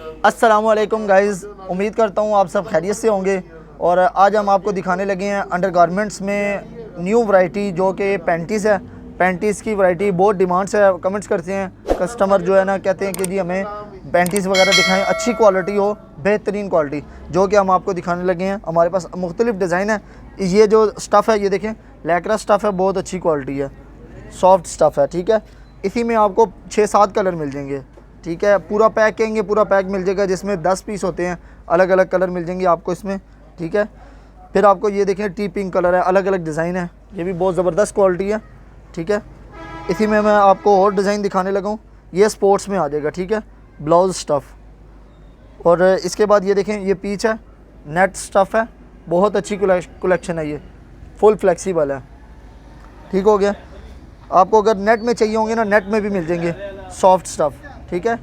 अस्सलामुअलैकुम गाइज़, उम्मीद करता हूँ आप सब खैरियत से होंगे। और आज हम आपको दिखाने लगे हैं अंडरगारमेंट्स में न्यू वैरायटी जो कि पैंटीज़ है। पैंटीज़ की वैरायटी बहुत डिमांड्स है, कमेंट्स करते हैं कस्टमर जो है ना, कहते हैं कि जी हमें पैंटीज़ वगैरह दिखाएं, अच्छी क्वालिटी हो, बेहतरीन क्वालिटी, जो कि हम आपको दिखाने लगे हैं। हमारे पास मुख्तलिफ डिज़ाइन है। ये जो स्टफ़ है ये देखें, लैक्रा स्टफ़ है, बहुत अच्छी क्वालिटी है, सॉफ्ट स्टफ़ है, ठीक है। इसी में आपको 6-7 कलर मिल जाएंगे, ठीक है। पूरा पैक कहेंगे, पूरा पैक मिल जाएगा, जिसमें 10 पीस होते हैं, अलग अलग कलर मिल जाएंगे आपको इसमें, ठीक है। फिर आपको ये देखें टी पिंक कलर है, अलग अलग डिज़ाइन है, ये भी बहुत ज़बरदस्त क्वालिटी है, ठीक है। इसी में मैं आपको और डिज़ाइन दिखाने लगा हूँ। ये स्पोर्ट्स में आ जाएगा, ठीक है, ब्लाउज स्टफ़। और इसके बाद ये देखें, ये पीच है, नेट स्टफ़ है, बहुत अच्छी कलेक्शन है, ये फुल फ्लेक्सिबल है, ठीक हो गया। आपको अगर नेट में चाहिए होंगे ना, नेट में भी मिल जाएंगे सॉफ्ट स्टफ़, ठीक है।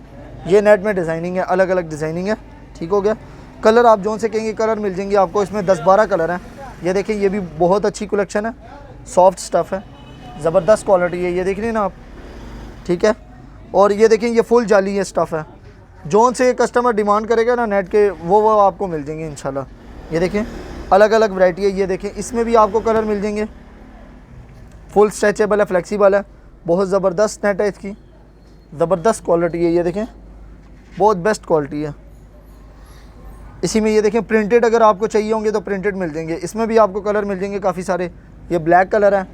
ये नेट में डिज़ाइनिंग है, अलग अलग डिज़ाइनिंग है, ठीक हो गया। कलर आप जोन से कहेंगे कलर मिल जाएंगे आपको, इसमें 10-12 कलर हैं। ये देखिए, ये भी बहुत अच्छी कलेक्शन है, सॉफ्ट स्टफ़ है, ज़बरदस्त क्वालिटी है, ये देख रहे हैं ना आप, ठीक है। और ये देखें, ये फुल जाली है, स्टफ़ है, जोन से कस्टमर डिमांड करेगा ना नेट के, वो आपको मिल जाएंगे इंशाल्लाह। ये देखें, अलग अलग वैरायटी है, ये देखें, इसमें भी आपको कलर मिल जाएंगे, फुल स्ट्रेचेबल है, फ्लेक्सिबल है, बहुत ज़बरदस्त नेट है, इसकी ज़बरदस्त क्वालिटी है, ये देखें, बहुत बेस्ट क्वालिटी है। इसी में ये देखें, प्रिंटेड अगर आपको चाहिए होंगे तो प्रिंटेड मिल जाएंगे, इसमें भी आपको कलर मिल जाएंगे काफ़ी सारे। ये ब्लैक कलर है,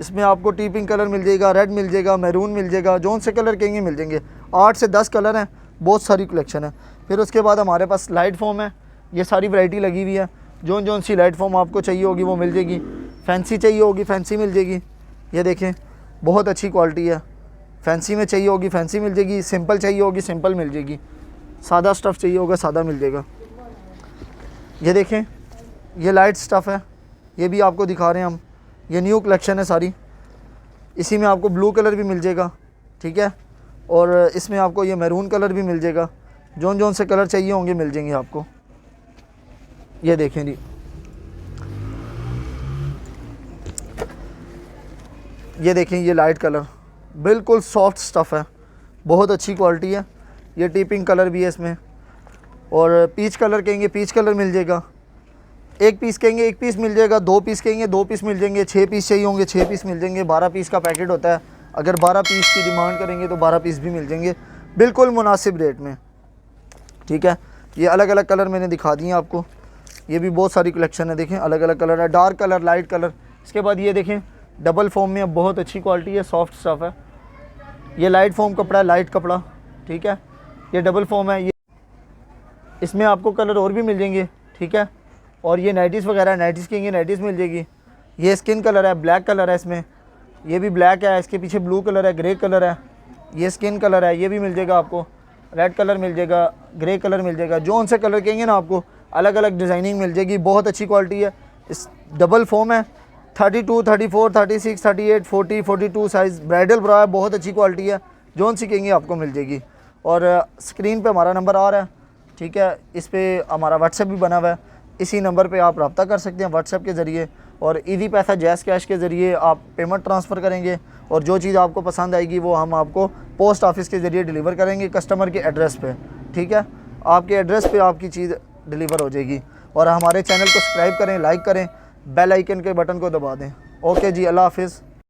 इसमें आपको टी पिंक कलर मिल जाएगा, रेड मिल जाएगा, मैरून मिल जाएगा, जोन से कलर कहेंगे मिल जाएंगे। 8 से 10 कलर हैं, बहुत सारी कलेक्शन है। फिर उसके बाद हमारे पास लाइट फॉर्म है, ये सारी वैरायटी लगी हुई है, जोन सी लाइट फॉर्म आपको चाहिए होगी वो मिल जाएगी। फैंसी चाहिए होगी, फैंसी मिल जाएगी, ये देखें, बहुत अच्छी क्वालिटी है। फैंसी में चाहिए होगी, फैंसी मिल जाएगी, सिंपल चाहिए होगी, सिंपल मिल जाएगी, सादा स्टफ़ चाहिए होगा, सादा मिल जाएगा। ये देखें, ये लाइट स्टफ़ है, ये भी आपको दिखा रहे हैं हम, ये न्यू कलेक्शन है सारी। इसी में आपको ब्लू कलर भी मिल जाएगा, ठीक है, और इसमें आपको ये मैरून कलर भी मिल जाएगा, जोन से कलर चाहिए होंगे मिल जाएंगे आपको। ये देखें जी, ये देखें, ये लाइट कलर बिल्कुल सॉफ्ट स्टफ़ है, बहुत अच्छी क्वालिटी है। ये टी पिंक कलर भी है इसमें, और पीच कलर कहेंगे पीच कलर मिल जाएगा, एक पीस कहेंगे एक पीस मिल जाएगा, 2 पीस कहेंगे 2 पीस मिल जाएंगे, 6 पीस चाहिए होंगे 6 पीस मिल जाएंगे, 12 पीस का पैकेट होता है, अगर 12 पीस की डिमांड करेंगे तो 12 पीस भी मिल जाएंगे, बिल्कुल मुनासिब रेट में, ठीक है। ये अलग अलग कलर मैंने दिखा दिए आपको, ये भी बहुत सारी कलेक्शन है, देखें, अलग अलग कलर है, डार्क कलर, लाइट कलर। इसके बाद ये देखें, डबल फॉर्म में बहुत अच्छी क्वालिटी है, सॉफ्ट स्टफ़ है, ये लाइट फॉर्म कपड़ा है, लाइट कपड़ा, ठीक है। ये डबल फॉर्म है, ये इसमें आपको कलर और भी मिल जाएंगे, ठीक है। और ये नाइटीज़ वगैरह, नाइटीज़ कहेंगे नाइटीज़ मिल जाएगी। ये स्किन कलर है, ब्लैक कलर है इसमें, ये भी ब्लैक है, इसके पीछे ब्लू कलर है, ग्रे कलर है, ये स्किन कलर है, ये भी मिल जाएगा आपको, रेड कलर मिल जाएगा, ग्रे कलर मिल जाएगा, जोन से कलर कहेंगे ना आपको, अलग अलग डिज़ाइनिंग मिल जाएगी, बहुत अच्छी क्वालिटी है। इस डबल फॉर्म है, 32, 34, 36, 38, 40, 42 साइज़, ब्राइडल ब्रा है, बहुत अच्छी क्वालिटी है, जोन सी कहेंगे आपको मिल जाएगी। और स्क्रीन पे हमारा नंबर आ रहा है, ठीक है, इस पर हमारा व्हाट्सएप भी बना हुआ है, इसी नंबर पे आप रब्ता कर सकते हैं व्हाट्सएप के ज़रिए, और ईजी पैसा जैज़ कैश के ज़रिए आप पेमेंट ट्रांसफ़र करेंगे, और जो चीज़ आपको पसंद आएगी वो हम आपको पोस्ट ऑफिस के ज़रिए डिलीवर करेंगे कस्टमर के एड्रेस पे, ठीक है। आपके एड्रेस पे आपकी चीज़ डिलीवर हो जाएगी। और हमारे चैनल को सब्सक्राइब करें, लाइक करें, बेल आइकन के बटन को दबा दें। ओके जी, अल्लाह हाफिज़।